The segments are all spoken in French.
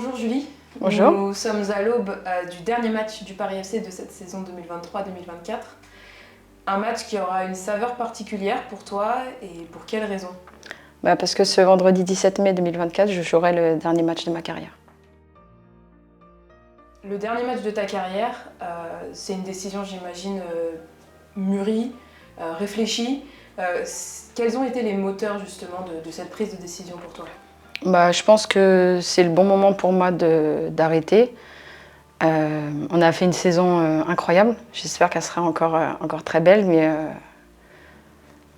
Bonjour Julie. Bonjour. Nous sommes à l'aube du dernier match du Paris FC de cette saison 2023-2024. Un match qui aura une saveur particulière pour toi et pour quelle raison? Parce que ce vendredi 17 mai 2024, je jouerai le dernier match de ma carrière. Le dernier match de ta carrière, c'est une décision, j'imagine, mûrie, réfléchie. Quels ont été les moteurs justement de cette prise de décision pour toi? Je pense que c'est le bon moment pour moi d'arrêter. On a fait une saison incroyable. J'espère qu'elle sera encore très belle, mais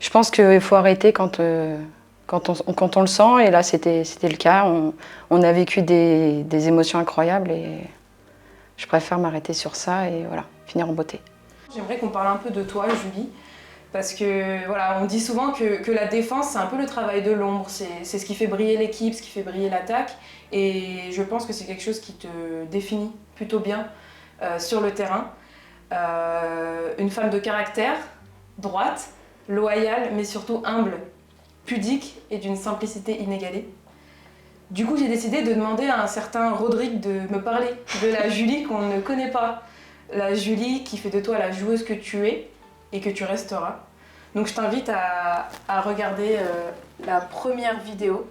je pense qu'il faut arrêter quand on le sent. Et là, c'était le cas. On a vécu des émotions incroyables et je préfère m'arrêter sur ça et voilà, finir en beauté. J'aimerais qu'on parle un peu de toi, Julie. Parce que voilà, on dit souvent que la défense, c'est un peu le travail de l'ombre, c'est ce qui fait briller l'équipe, ce qui fait briller l'attaque. Et je pense que c'est quelque chose qui te définit plutôt bien sur le terrain. Une femme de caractère, droite, loyale, mais surtout humble, pudique et d'une simplicité inégalée. Du coup, j'ai décidé de demander à un certain Rodrigue de me parler de la Julie qu'on ne connaît pas. La Julie qui fait de toi la joueuse que tu es et que tu resteras. Donc je t'invite à regarder la première vidéo.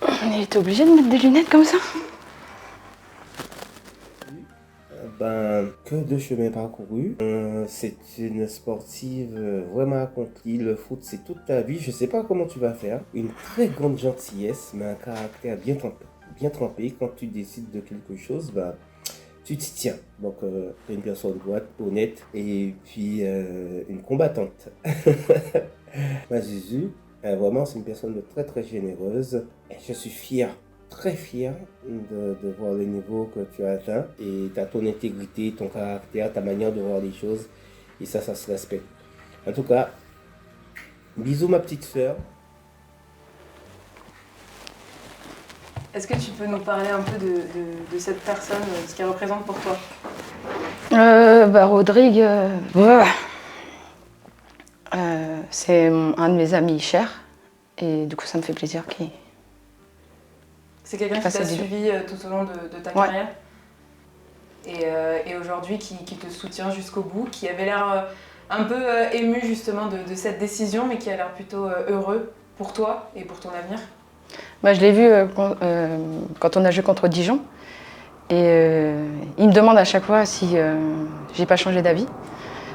On est obligé de mettre des lunettes comme ça? Que de chemin parcouru. C'est une sportive vraiment accomplie. Le foot, c'est toute ta vie. Je sais pas comment tu vas faire. Une très grande gentillesse, mais un caractère bien trempé. Bien trempé. Quand tu décides de quelque chose, tu t'y tiens. Donc, une personne droite, honnête, et puis une combattante. Ma Zuzu, vraiment, c'est une personne de très très généreuse. Et je suis fier, très fier de voir le niveau que tu as atteint. Et tu as ton intégrité, ton caractère, ta manière de voir les choses. Et ça se respecte. En tout cas, bisous ma petite sœur. Est-ce que tu peux nous parler un peu de cette personne, ce qu'elle représente pour toi? Rodrigue, c'est un de mes amis chers. Et du coup, ça me fait plaisir qu'il... C'est quelqu'un qui t'a suivi tout au long de ta carrière et aujourd'hui qui te soutient jusqu'au bout, qui avait l'air un peu ému justement de cette décision, mais qui a l'air plutôt heureux pour toi et pour ton avenir. Je l'ai vu quand on a joué contre Dijon. Et il me demande à chaque fois si j'ai pas changé d'avis.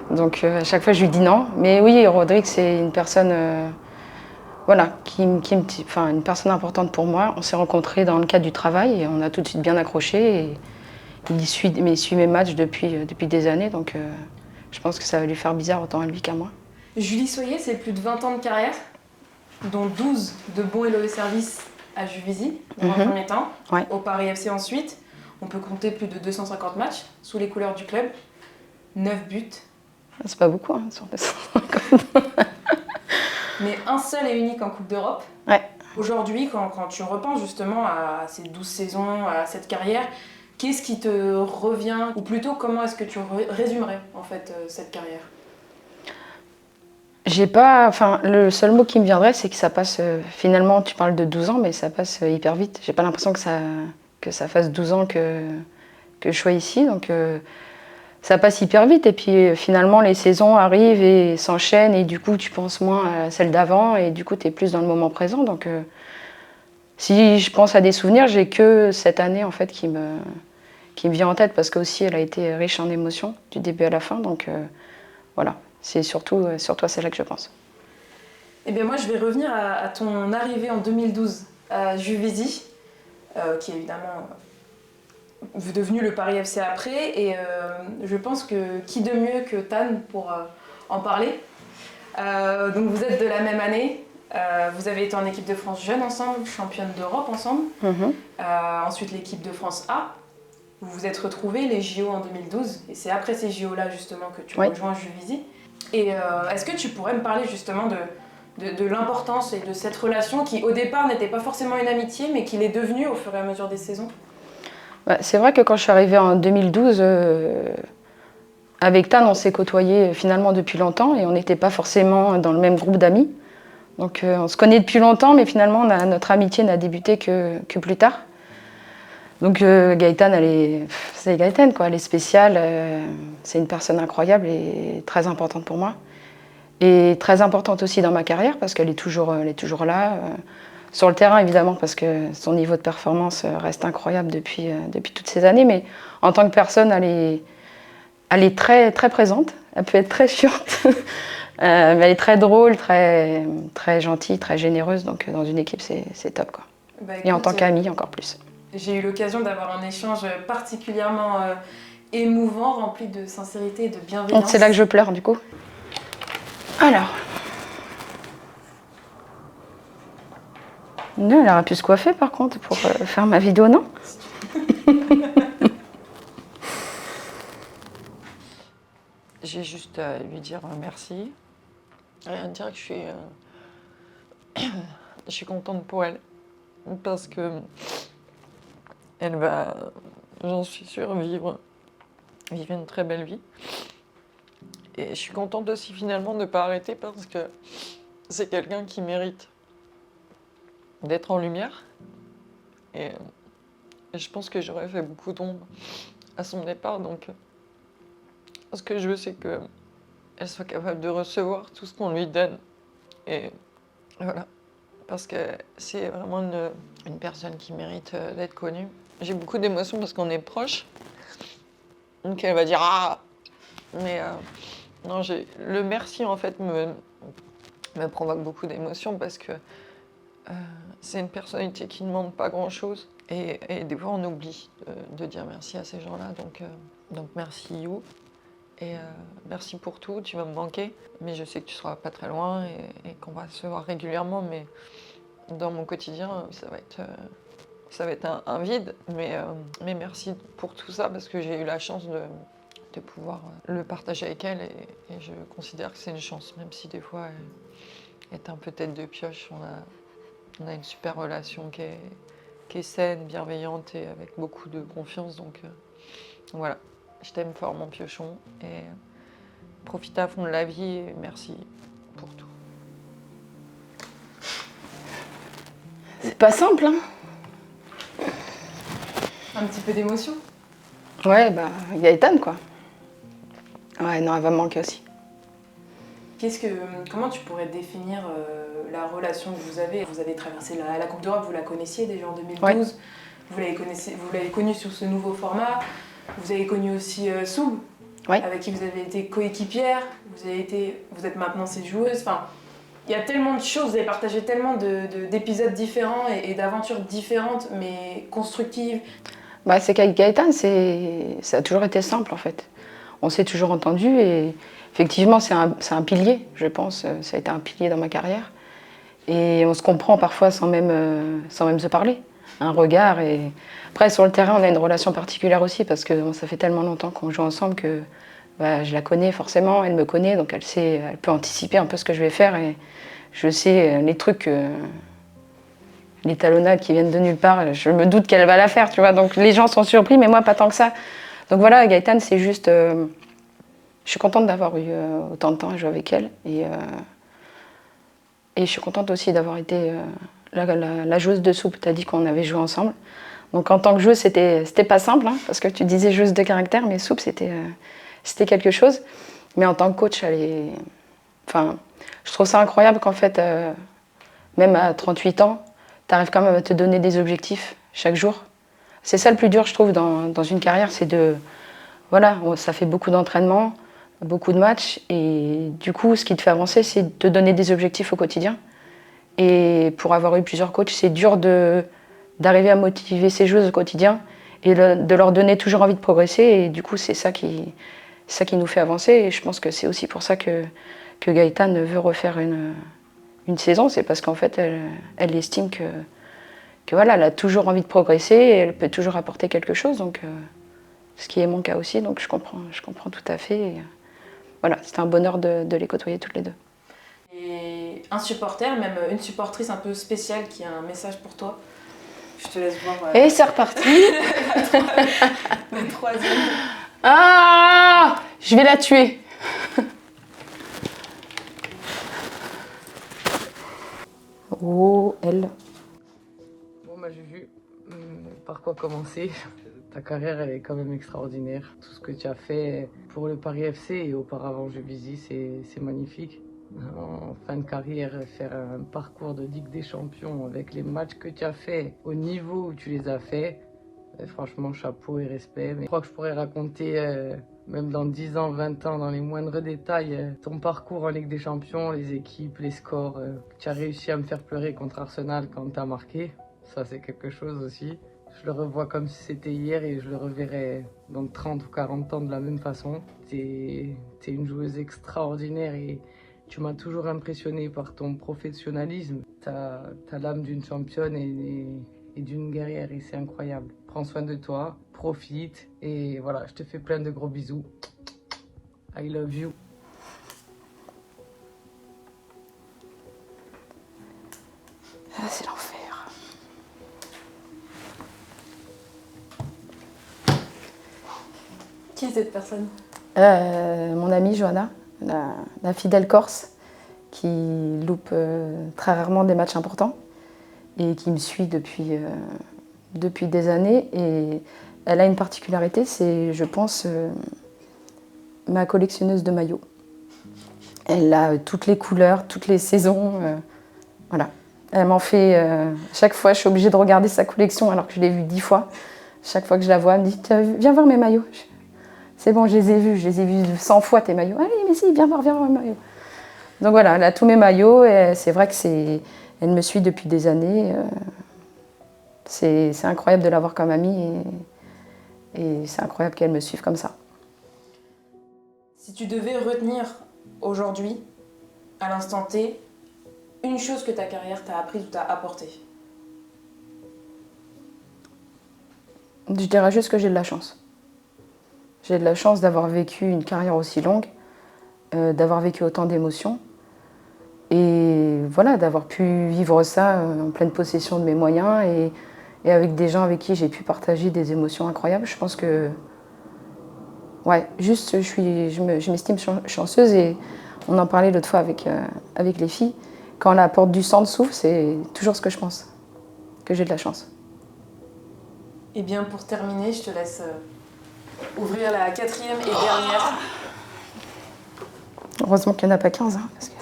Donc à chaque fois, je lui dis non. Mais oui, Rodrigue, c'est une personne... une personne importante pour moi. On s'est rencontrés dans le cadre du travail et on a tout de suite bien accroché. Et il suit mes matchs depuis des années, donc je pense que ça va lui faire bizarre autant à lui qu'à moi. Julie Soyer, c'est plus de 20 ans de carrière, dont 12 de bons et loyaux services à Juvisy, dans un premier temps, au Paris FC ensuite. On peut compter plus de 250 matchs sous les couleurs du club, 9 buts. C'est pas beaucoup, hein, sur 250. Mais un seul et unique en Coupe d'Europe. Ouais. Aujourd'hui, quand tu repenses justement à ces 12 saisons, à cette carrière, qu'est-ce qui te revient? Ou plutôt, comment est-ce que tu résumerais en fait cette carrière? Le seul mot qui me viendrait, c'est que ça passe, finalement, tu parles de 12 ans, mais ça passe hyper vite. J'ai pas l'impression que ça fasse 12 ans que je sois ici, donc ça passe hyper vite. Et puis finalement, les saisons arrivent et s'enchaînent, et du coup, tu penses moins à celle d'avant, et du coup, tu es plus dans le moment présent. Donc si je pense à des souvenirs, j'ai que cette année en fait qui me vient en tête, parce qu'aussi elle a été riche en émotions du début à la fin, donc voilà. C'est surtout à celle-là que je pense. Eh bien moi je vais revenir à ton arrivée en 2012 à Juvisy, qui est évidemment devenu le Paris FC après, et je pense que qui de mieux que Tan pour en parler. Donc vous êtes de la même année, vous avez été en équipe de France jeune ensemble, championne d'Europe ensemble, ensuite l'équipe de France A. Vous vous êtes retrouvés les JO en 2012, et c'est après ces JO-là justement que tu rejoins Juvisy. Et est-ce que tu pourrais me parler justement de l'importance et de cette relation qui au départ n'était pas forcément une amitié, mais qui l'est devenue au fur et à mesure des saisons? C'est vrai que quand je suis arrivée en 2012, avec Tan, on s'est côtoyés finalement depuis longtemps et on n'était pas forcément dans le même groupe d'amis. Donc on se connaît depuis longtemps, mais finalement notre amitié n'a débuté que plus tard. Donc Gaëtane, c'est Gaëtane, quoi. Elle est spéciale, c'est une personne incroyable et très importante pour moi. Et très importante aussi dans ma carrière parce qu'elle est toujours là. Sur le terrain évidemment parce que son niveau de performance reste incroyable depuis toutes ces années. Mais en tant que personne, elle est très, très présente. Elle peut être très chiante. Mais elle est très drôle, très, très gentille, très généreuse. Donc dans une équipe, c'est top, quoi. Bah, Et en écoute, tant qu'amie, encore plus. J'ai eu l'occasion d'avoir un échange particulièrement émouvant, rempli de sincérité et de bienveillance. Donc c'est là que je pleure, du coup. Alors. Non, elle aurait pu se coiffer, par contre, pour faire ma vidéo, non? J'ai juste à lui dire merci. Rien dire que je suis contente pour elle. Parce que elle va, j'en suis sûre, vivre une très belle vie. Et je suis contente aussi finalement de ne pas arrêter parce que c'est quelqu'un qui mérite d'être en lumière. Et je pense que j'aurais fait beaucoup d'ombre à son départ. Donc ce que je veux, c'est qu'elle soit capable de recevoir tout ce qu'on lui donne. Et voilà. Parce que c'est vraiment une personne qui mérite d'être connue. J'ai beaucoup d'émotions parce qu'on est proches. Donc elle va dire « Ah !» Mais non, le merci en fait me provoque beaucoup d'émotions parce que c'est une personnalité qui ne demande pas grand-chose. Et des fois on oublie de dire merci à ces gens-là. Donc merci You. Et merci pour tout, tu vas me manquer. Mais je sais que tu seras pas très loin et qu'on va se voir régulièrement. Mais dans mon quotidien, ça va être un vide. Mais merci pour tout ça parce que j'ai eu la chance de pouvoir le partager avec elle. Et je considère que c'est une chance, même si des fois elle est un peu tête de pioche. On a une super relation qui est saine, bienveillante et avec beaucoup de confiance. Donc voilà. Je t'aime fort, mon piochon, et profite à fond de la vie et merci pour tout. C'est pas simple, hein? Un petit peu d'émotion. Ouais, bah, Gaëtane, quoi. Ouais, non, elle va me manquer aussi. Comment tu pourrais définir la relation que vous avez? Vous avez traversé la Coupe d'Europe, vous la connaissiez déjà en 2012. Ouais. Vous l'avez connue sur ce nouveau format. Vous avez connu aussi Soub, ouais. Avec qui vous avez été coéquipière. Vous êtes maintenant ses joueuses. Enfin, il y a tellement de choses, vous avez partagé tellement d'épisodes différents et d'aventures différentes, mais constructives. Bah, c'est qu'avec Gaëtane, ça a toujours été simple en fait. On s'est toujours entendu et effectivement c'est un pilier, je pense. Ça a été un pilier dans ma carrière. Et on se comprend parfois sans même se parler. Un regard et... Après, sur le terrain, on a une relation particulière aussi parce que ça fait tellement longtemps qu'on joue ensemble que bah, je la connais forcément, elle me connaît, donc elle peut anticiper un peu ce que je vais faire et je sais les trucs, les talonnades qui viennent de nulle part, je me doute qu'elle va la faire, tu vois, donc les gens sont surpris, mais moi pas tant que ça. Donc voilà, Gaëtane, c'est juste... je suis contente d'avoir eu autant de temps à jouer avec elle et je suis contente aussi d'avoir été... La joueuse de Soupe, tu as dit qu'on avait joué ensemble. Donc en tant que joueuse, c'était pas simple, hein, parce que tu disais joueuse de caractère, mais Soupe, c'était quelque chose. Mais en tant que coach, enfin, je trouve ça incroyable qu'en fait, même à 38 ans, tu arrives quand même à te donner des objectifs chaque jour. C'est ça le plus dur, je trouve, dans une carrière, c'est de... Voilà, ça fait beaucoup d'entraînement, beaucoup de matchs, et du coup, ce qui te fait avancer, c'est de te donner des objectifs au quotidien. Et pour avoir eu plusieurs coachs, c'est dur d'arriver à motiver ces joueuses au quotidien et de leur donner toujours envie de progresser. Et du coup, c'est ça qui nous fait avancer. Et je pense que c'est aussi pour ça que Gaëtane veut refaire une saison. C'est parce qu'en fait, elle estime que voilà, elle a toujours envie de progresser et elle peut toujours apporter quelque chose. Donc, ce qui est mon cas aussi. Donc, je comprends tout à fait. Et, voilà, c'était un bonheur de les côtoyer toutes les deux. Et un supporter, même une supportrice un peu spéciale qui a un message pour toi. Je te laisse voir. Et c'est reparti. Le troisième. Ah, je vais la tuer. O-L. Bon, bah, Juju, par quoi commencer? Ta carrière, elle est quand même extraordinaire. Tout ce que tu as fait pour le Paris FC et auparavant Juvisy, c'est magnifique. En fin de carrière, faire un parcours de Ligue des Champions avec les matchs que tu as fait au niveau où tu les as fait, franchement, chapeau et respect. Mais je crois que je pourrais raconter, même dans 10 ans, 20 ans, dans les moindres détails, ton parcours en Ligue des Champions, les équipes, les scores. Tu as réussi à me faire pleurer contre Arsenal quand tu as marqué. Ça, c'est quelque chose aussi. Je le revois comme si c'était hier et je le reverrai dans 30 ou 40 ans de la même façon. T'es une joueuse extraordinaire et tu m'as toujours impressionné par ton professionnalisme. T'as l'âme d'une championne et d'une guerrière et c'est incroyable. Prends soin de toi, profite et voilà, je te fais plein de gros bisous. I love you. Ah, c'est l'enfer. Qui est cette personne? Mon amie Johanna, la fidèle Corse, qui loupe très rarement des matchs importants et qui me suit depuis des années. Et elle a une particularité, c'est, je pense, ma collectionneuse de maillots. Elle a toutes les couleurs, toutes les saisons. Voilà. Elle m'en fait... chaque fois, je suis obligée de regarder sa collection alors que je l'ai vue 10 fois. Chaque fois que je la vois, elle me dit « Viens voir mes maillots ». C'est bon, je les ai vus 100 fois tes maillots. Allez, mais si, viens voir mes maillots. Donc voilà, elle a tous mes maillots et c'est vrai que elle me suit depuis des années. C'est incroyable de l'avoir comme amie et c'est incroyable qu'elle me suive comme ça. Si tu devais retenir aujourd'hui, à l'instant T, une chose que ta carrière t'a apprise ou t'a apporté. Je dirais juste que j'ai de la chance. J'ai de la chance d'avoir vécu une carrière aussi longue, d'avoir vécu autant d'émotions et voilà, d'avoir pu vivre ça en pleine possession de mes moyens et avec des gens avec qui j'ai pu partager des émotions incroyables. Je pense que, ouais, juste je m'estime chanceuse et on en parlait l'autre fois avec les filles. Quand la porte du centre s'ouvre, c'est toujours ce que je pense, que j'ai de la chance. Eh bien, pour terminer, je te laisse ouvrir la 4e et dernière. Heureusement qu'il n'y en a pas 15. Hein, parce que...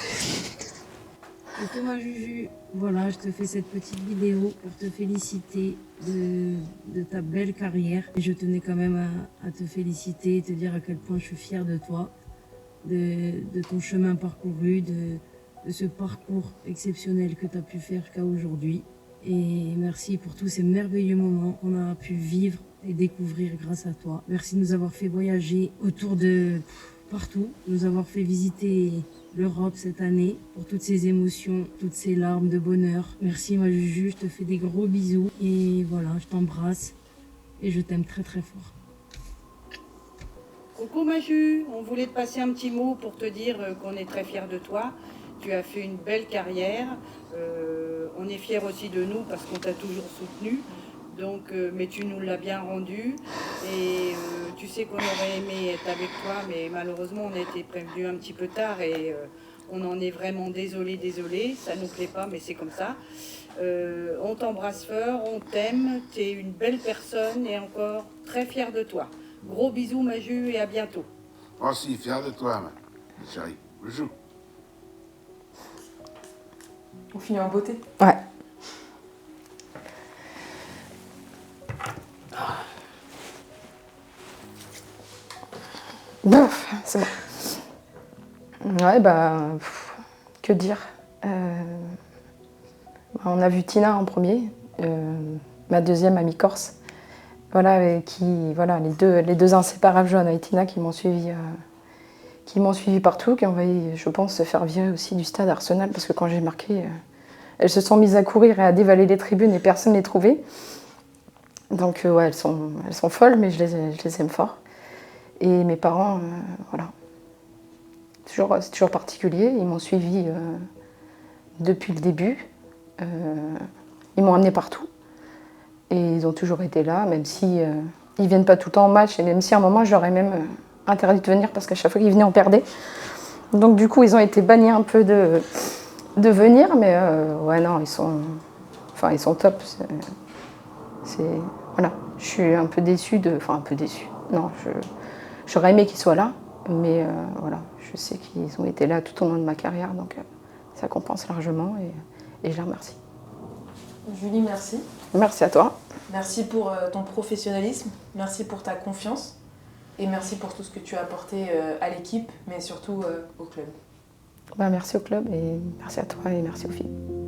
Et Thomas Juju, voilà, je te fais cette petite vidéo pour te féliciter de ta belle carrière. Et je tenais quand même à te féliciter et te dire à quel point je suis fière de toi, de ton chemin parcouru, de ce parcours exceptionnel que tu as pu faire jusqu'à aujourd'hui. Et merci pour tous ces merveilleux moments qu'on a pu vivre et découvrir grâce à toi. Merci de nous avoir fait voyager autour de partout, nous avoir fait visiter l'Europe cette année pour toutes ces émotions, toutes ces larmes de bonheur. Merci ma Juju, je te fais des gros bisous et voilà, je t'embrasse et je t'aime très très fort. Coucou Maju, on voulait te passer un petit mot pour te dire qu'on est très fiers de toi. Tu as fait une belle carrière, on est fiers aussi de nous parce qu'on t'a toujours soutenu. Donc, mais tu nous l'as bien rendu et tu sais qu'on aurait aimé être avec toi, mais malheureusement on a été prévenus un petit peu tard et on en est vraiment désolé, ça nous plaît pas mais c'est comme ça. On t'embrasse fort, on t'aime, tu es une belle personne et encore très fière de toi. Gros bisous Maju et à bientôt. Moi aussi, fier de toi, ma chérie. Bonjour. On finit en beauté. Ouais. Bouf, c'est bon. Ouais, bah, que dire. On a vu Tina en premier, ma deuxième amie corse. Voilà, les deux inséparables, Johanna et Tina, qui m'ont suivi partout, qui ont envoyé, je pense, se faire virer aussi du stade Arsenal, parce que quand j'ai marqué, elles se sont mises à courir et à dévaler les tribunes et personne ne les trouvait. Donc ouais, elles sont folles, mais je les aime fort. Et mes parents, voilà, c'est toujours particulier. Ils m'ont suivi depuis le début. Ils m'ont amené partout. Et ils ont toujours été là, même si ils viennent pas tout le temps au match. Et même si à un moment, je leur ai même interdit de venir parce qu'à chaque fois qu'ils venaient, on perdait. Donc du coup, ils ont été bannis un peu de venir, mais ouais, non, ils sont top. Voilà, je suis un peu déçue enfin un peu déçue. Non, j'aurais aimé qu'ils soient là, mais voilà, je sais qu'ils ont été là tout au long de ma carrière, donc ça compense largement et je les remercie. Julie, merci. Merci à toi. Merci pour ton professionnalisme, merci pour ta confiance et merci pour tout ce que tu as apporté à l'équipe, mais surtout au club. Merci au club et merci à toi et merci aux filles.